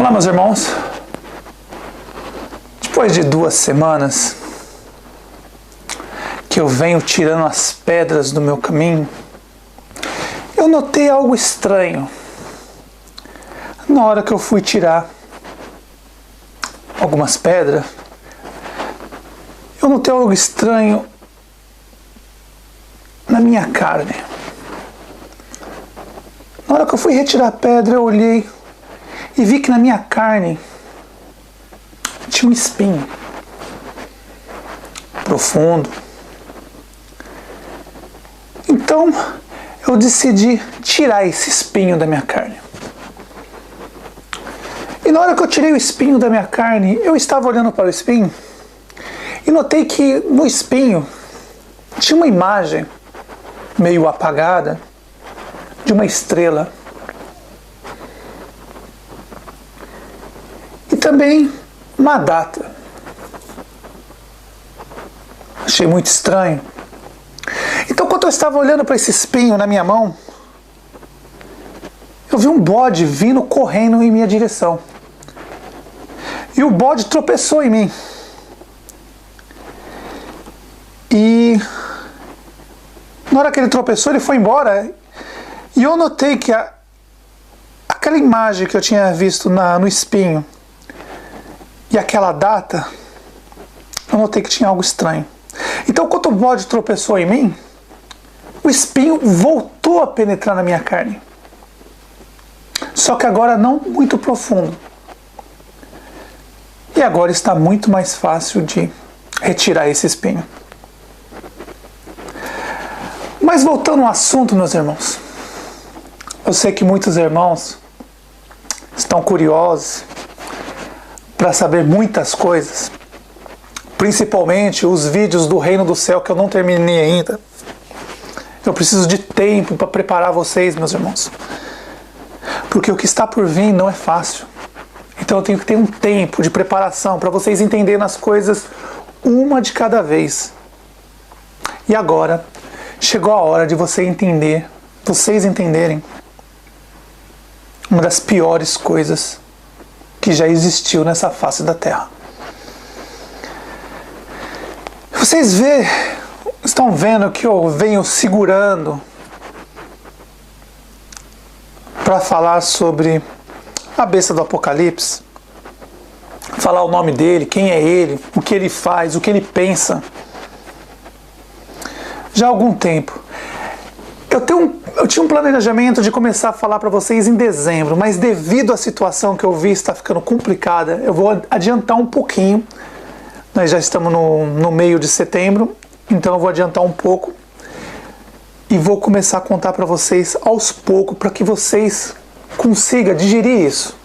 Olá, meus irmãos. Depois de 2 semanas que eu venho tirando as pedras do meu caminho, eu notei algo estranho. Na hora que eu fui tirar algumas pedras, eu notei algo estranho na minha carne. Na hora que eu fui retirar a pedra, eu olhei e vi que na minha carne tinha um espinho profundo. Então eu decidi tirar esse espinho da minha carne. E na hora que eu tirei o espinho da minha carne, eu estava olhando para o espinho e notei que no espinho tinha uma imagem meio apagada de uma estrela. E também uma data. Achei muito estranho. Então, quando eu estava olhando para esse espinho na minha mão, eu vi um bode vindo correndo em minha direção. E o bode tropeçou em mim. E na hora que ele tropeçou, ele foi embora. E eu notei que aquela imagem que eu tinha visto no espinho e aquela data, eu notei que tinha algo estranho. Então, quando o bode tropeçou em mim, o espinho voltou a penetrar na minha carne. Só que agora não muito profundo. E agora está muito mais fácil de retirar esse espinho. Mas voltando ao assunto, meus irmãos, eu sei que muitos irmãos estão curiosos para saber muitas coisas, principalmente os vídeos do Reino do Céu que eu não terminei ainda. Eu preciso de tempo para preparar vocês, meus irmãos, porque o que está por vir não é fácil. Então eu tenho que ter um tempo de preparação para vocês entenderem as coisas uma de cada vez. E agora chegou a hora de vocês entenderem uma das piores coisas que já existiu nessa face da Terra. Vocês estão vendo que eu venho segurando para falar sobre a besta do Apocalipse, falar o nome dele, quem é ele, o que ele faz, o que ele pensa. Já há algum tempo. Eu tinha um planejamento de começar a falar para vocês em dezembro, mas devido à situação que eu vi está ficando complicada, eu vou adiantar um pouquinho. Nós já estamos no meio de setembro, então eu vou adiantar um pouco e vou começar a contar para vocês aos poucos, para que vocês consigam digerir isso.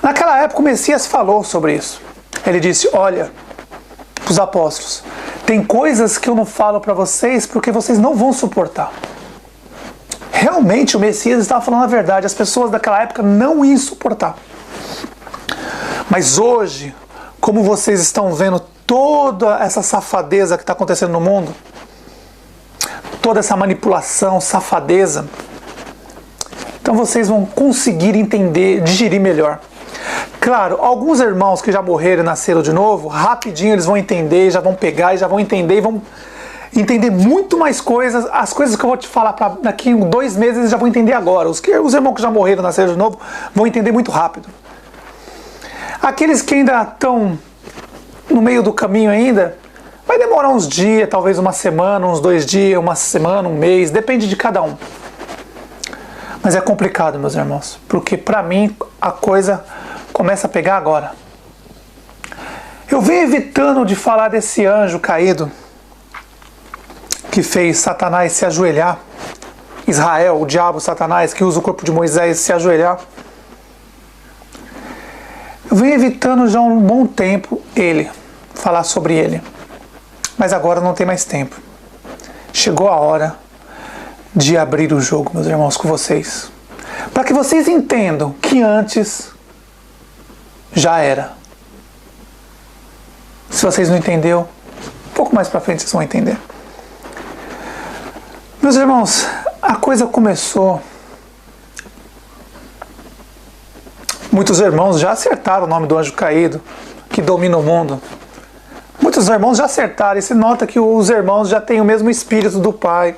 Naquela época o Messias falou sobre isso. Ele disse: olha, para os apóstolos, tem coisas que eu não falo para vocês porque vocês não vão suportar. Realmente o Messias estava falando a verdade. As pessoas daquela época não iam suportar. Mas hoje, como vocês estão vendo toda essa safadeza que está acontecendo no mundo, toda essa manipulação, safadeza, então vocês vão conseguir entender, digerir melhor. Claro, alguns irmãos que já morreram e nasceram de novo, rapidinho eles vão entender, já vão pegar e já vão entender, e vão entender muito mais coisas. As coisas que eu vou te falar daqui a 2 meses eles já vão entender agora. Os irmãos que já morreram e nasceram de novo vão entender muito rápido. Aqueles que ainda estão no meio do caminho ainda, vai demorar uns dias, talvez uma semana, uns 2 dias, uma semana, um mês, depende de cada um. Mas é complicado, meus irmãos, porque para mim a coisa começa a pegar agora. Eu venho evitando de falar desse anjo caído que fez Satanás se ajoelhar. Israel, o diabo, Satanás, que usa o corpo de Moisés se ajoelhar. Eu venho evitando já há um bom tempo falar sobre ele. Mas agora não tem mais tempo. Chegou a hora de abrir o jogo, meus irmãos, com vocês. Para que vocês entendam que antes já era. Se vocês não entenderam, um pouco mais para frente vocês vão entender. Meus irmãos, a coisa começou Muitos irmãos já acertaram o nome do anjo caído, que domina o mundo. Muitos irmãos já acertaram, e se nota que os irmãos já têm o mesmo espírito do Pai.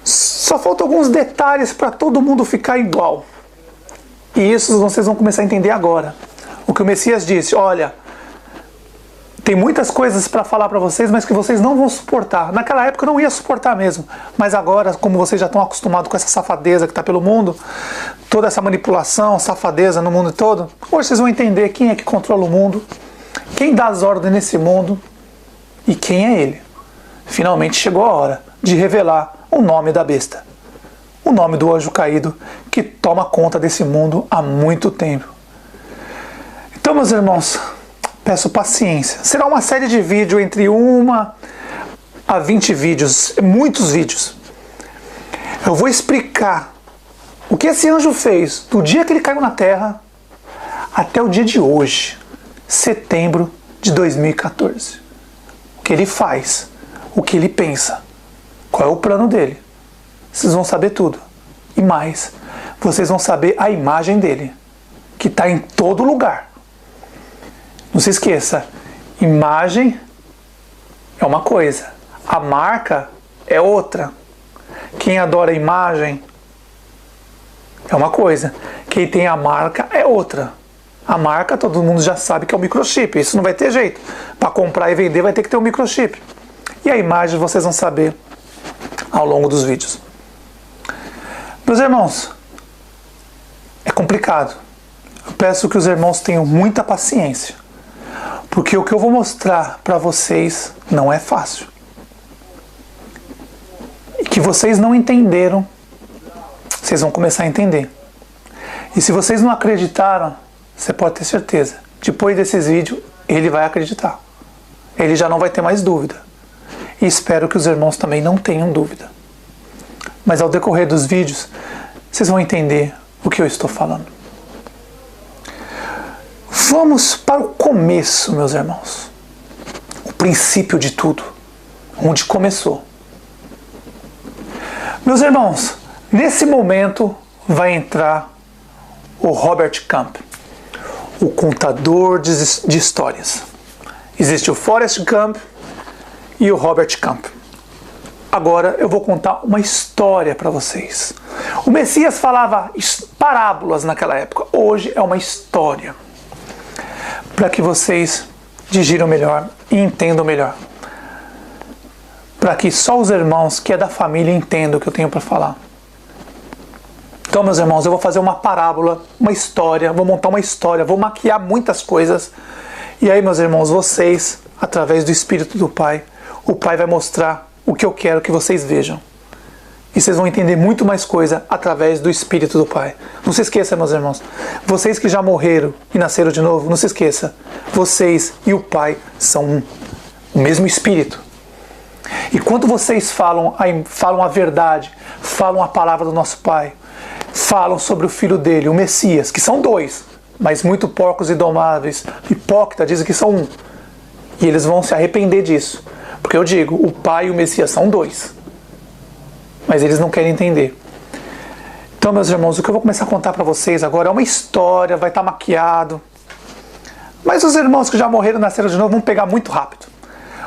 Só faltam alguns detalhes para todo mundo ficar igual. E isso vocês vão começar a entender agora. O que o Messias disse, olha, tem muitas coisas para falar para vocês, mas que vocês não vão suportar. Naquela época eu não ia suportar mesmo. Mas agora, como vocês já estão acostumados com essa safadeza que está pelo mundo, toda essa manipulação, safadeza no mundo todo, hoje vocês vão entender quem é que controla o mundo, quem dá as ordens nesse mundo e quem é ele. Finalmente chegou a hora de revelar o nome da besta. O nome do anjo caído que toma conta desse mundo há muito tempo. Então, meus irmãos, peço paciência. Será uma série de vídeos entre 1 a 20 vídeos, muitos vídeos. Eu vou explicar o que esse anjo fez do dia que ele caiu na Terra até o dia de hoje, setembro de 2014. O que ele faz, o que ele pensa, qual é o plano dele. Vocês vão saber tudo. E mais, vocês vão saber a imagem dele, que está em todo lugar. Não se esqueça, imagem é uma coisa, a marca é outra. Quem adora a imagem é uma coisa, quem tem a marca é outra. A marca todo mundo já sabe que é o microchip, isso não vai ter jeito. Para comprar e vender vai ter que ter um microchip. E a imagem vocês vão saber ao longo dos vídeos. Meus irmãos, é complicado. Eu peço que os irmãos tenham muita paciência, porque o que eu vou mostrar para vocês não é fácil. E que vocês não entenderam, vocês vão começar a entender. E se vocês não acreditaram, você pode ter certeza, depois desses vídeos, ele vai acreditar. Ele já não vai ter mais dúvida. E espero que os irmãos também não tenham dúvida. Mas ao decorrer dos vídeos, vocês vão entender o que eu estou falando. Vamos para o começo, meus irmãos. O princípio de tudo. Onde começou. Meus irmãos, nesse momento vai entrar o Robert Camp, o contador de histórias. Existe o Forrest Gump e o Robert Camp. Agora eu vou contar uma história para vocês. O Messias falava parábolas naquela época. Hoje é uma história. Para que vocês digiram melhor e entendam melhor. Para que só os irmãos que é da família entendam o que eu tenho para falar. Então, meus irmãos, eu vou fazer uma parábola, uma história, vou montar uma história, vou maquiar muitas coisas. E aí, meus irmãos, vocês, através do Espírito do Pai, o Pai vai mostrar o que eu quero que vocês vejam. E vocês vão entender muito mais coisa através do Espírito do Pai. Não se esqueça, meus irmãos. Vocês que já morreram e nasceram de novo, não se esqueça. Vocês e o Pai são um. O mesmo Espírito. E quando vocês falam a verdade, falam a palavra do nosso Pai, falam sobre o Filho dele, o Messias, que são dois, mas muito porcos e domáveis, hipócritas, dizem que são um. E eles vão se arrepender disso. Porque eu digo, o Pai e o Messias são dois. Mas eles não querem entender. Então, meus irmãos, o que eu vou começar a contar para vocês agora é uma história, vai estar maquiado. Mas os irmãos que já morreram e nasceram de novo vão pegar muito rápido.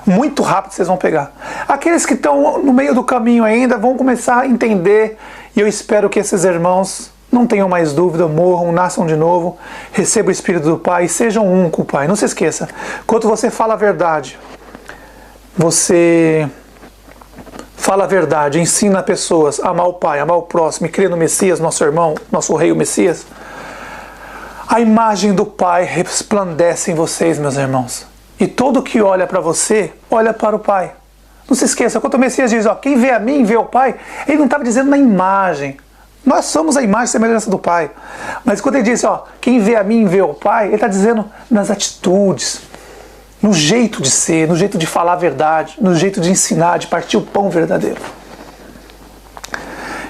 Muito rápido vocês vão pegar. Aqueles que estão no meio do caminho ainda vão começar a entender. E eu espero que esses irmãos não tenham mais dúvida, morram, nasçam de novo, recebam o Espírito do Pai e sejam um com o Pai. Não se esqueça, quando você fala a verdade, você fala a verdade, ensina pessoas a amar o Pai, amar o próximo e crer no Messias, nosso irmão, nosso rei, o Messias, a imagem do Pai resplandece em vocês, meus irmãos. E todo que olha para você, olha para o Pai. Não se esqueça, quando o Messias diz, ó, quem vê a mim, vê o Pai, ele não estava dizendo na imagem. Nós somos a imagem e semelhança do Pai. Mas quando ele diz, ó, quem vê a mim, vê o Pai, ele está dizendo nas atitudes, no jeito de ser, no jeito de falar a verdade, no jeito de ensinar, de partir o pão verdadeiro.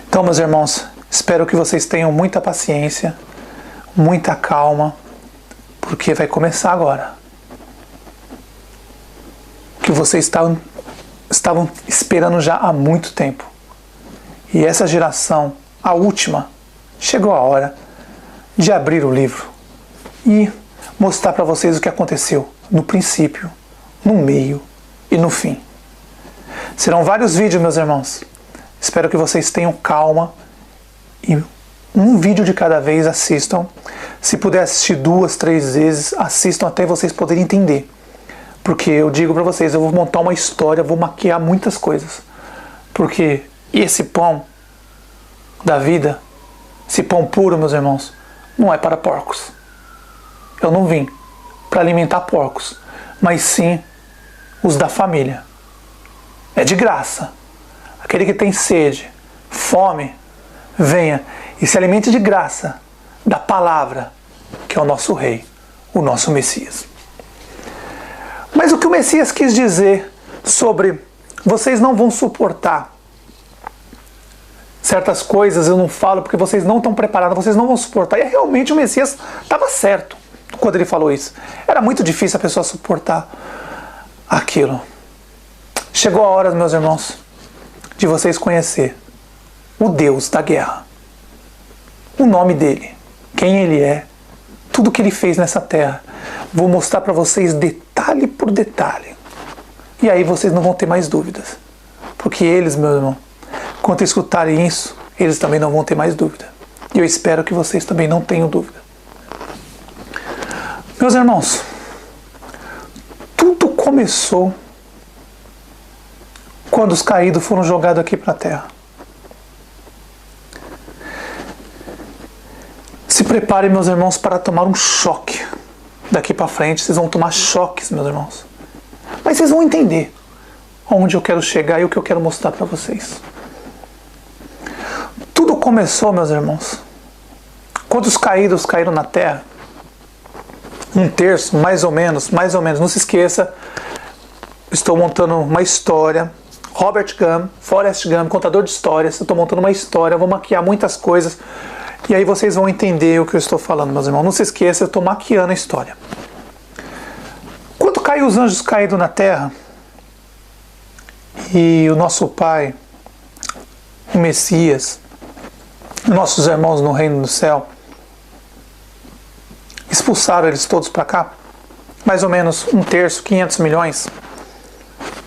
Então, meus irmãos, espero que vocês tenham muita paciência, muita calma, porque vai começar agora. O que vocês estavam esperando já há muito tempo. E essa geração, a última, chegou a hora de abrir o livro e mostrar para vocês o que aconteceu no princípio, no meio e no fim. Serão vários vídeos, meus irmãos. Espero que vocês tenham calma e um vídeo de cada vez assistam. Se puder assistir 2, 3 vezes, assistam até vocês poderem entender. Porque eu digo para vocês, eu vou montar uma história, vou maquiar muitas coisas. Porque esse pão da vida, esse pão puro, meus irmãos, não é para porcos. Eu não vim para alimentar porcos, mas sim os da família. É de graça. Aquele que tem sede, fome, venha e se alimente de graça da palavra, que é o nosso Rei, o nosso Messias. Mas o que o Messias quis dizer sobre vocês não vão suportar certas coisas, eu não falo porque vocês não estão preparados, vocês não vão suportar. E realmente o Messias estava certo quando ele falou isso. Era muito difícil a pessoa suportar aquilo. Chegou a hora, meus irmãos, de vocês conhecer o Deus da guerra. O nome dele, quem ele é, tudo que ele fez nessa terra. Vou mostrar para vocês detalhe por detalhe. E aí vocês não vão ter mais dúvidas. Porque eles, meu irmão, quando escutarem isso, eles também não vão ter mais dúvida. E eu espero que vocês também não tenham dúvida. Meus irmãos, tudo começou quando os caídos foram jogados aqui para a terra. Se preparem, meus irmãos, para tomar um choque. Daqui para frente, vocês vão tomar choques, meus irmãos. Mas vocês vão entender onde eu quero chegar e o que eu quero mostrar para vocês. Tudo começou, meus irmãos, quando os caídos caíram na terra. 1/3, mais ou menos. Não se esqueça, estou montando uma história. Robert Gump, Forrest Gump, contador de histórias. Eu estou montando uma história, vou maquiar muitas coisas. E aí vocês vão entender o que eu estou falando, meus irmãos. Não se esqueça, eu estou maquiando a história. Quando caiu os anjos caídos na terra, e o nosso Pai, o Messias, nossos irmãos no reino do céu, expulsaram eles todos para cá, mais ou menos 1/3, 500 milhões,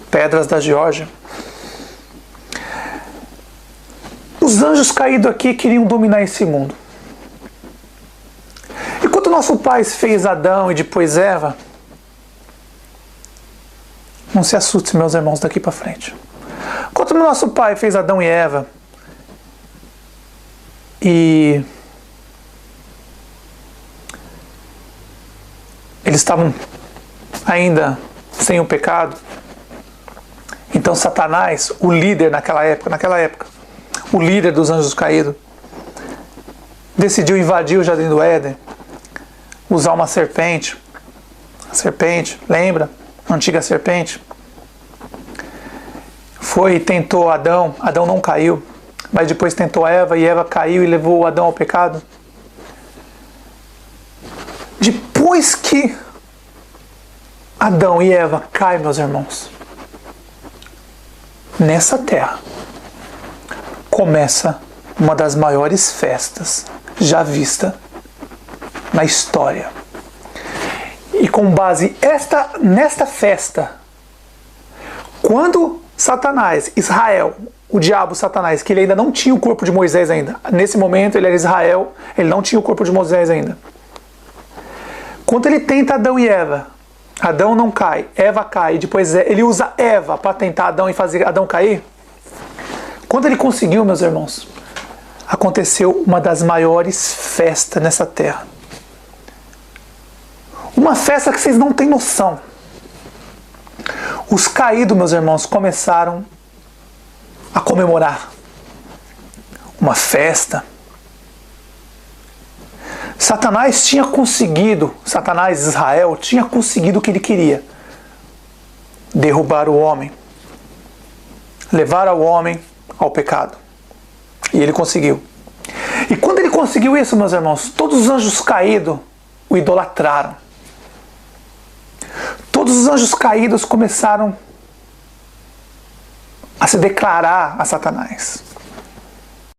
pedras da Geórgia. Os anjos caídos aqui queriam dominar esse mundo. E quando o nosso Pai fez Adão e depois Eva, não se assuste, meus irmãos, daqui para frente. Quando o nosso Pai fez Adão e Eva, e eles estavam ainda sem o pecado, então Satanás, o líder naquela época, o líder dos anjos caídos, decidiu invadir o Jardim do Éden, usar uma serpente. A serpente, lembra? A antiga serpente. Foi e tentou Adão. Adão não caiu, mas depois tentou Eva, e Eva caiu e levou Adão ao pecado. Depois que Adão e Eva caem, meus irmãos, nessa terra começa uma das maiores festas já vista na história. E com base nesta festa, quando Satanás, Israel, o diabo Satanás, que ele ainda não tinha o corpo de Moisés ainda, nesse momento ele era Israel, ele não tinha o corpo de Moisés ainda. Quando ele tenta Adão e Eva, Adão não cai, Eva cai, depois ele usa Eva para tentar Adão e fazer Adão cair. Quando ele conseguiu, meus irmãos, aconteceu uma das maiores festas nessa terra. Uma festa que vocês não têm noção. Os caídos, meus irmãos, começaram a comemorar. Uma festa. Satanás tinha conseguido, Satanás, Israel, tinha conseguido o que ele queria. Derrubar o homem. Levar o homem ao pecado. E ele conseguiu. E quando ele conseguiu isso, meus irmãos, todos os anjos caídos o idolatraram. Todos os anjos caídos começaram a se declarar a Satanás.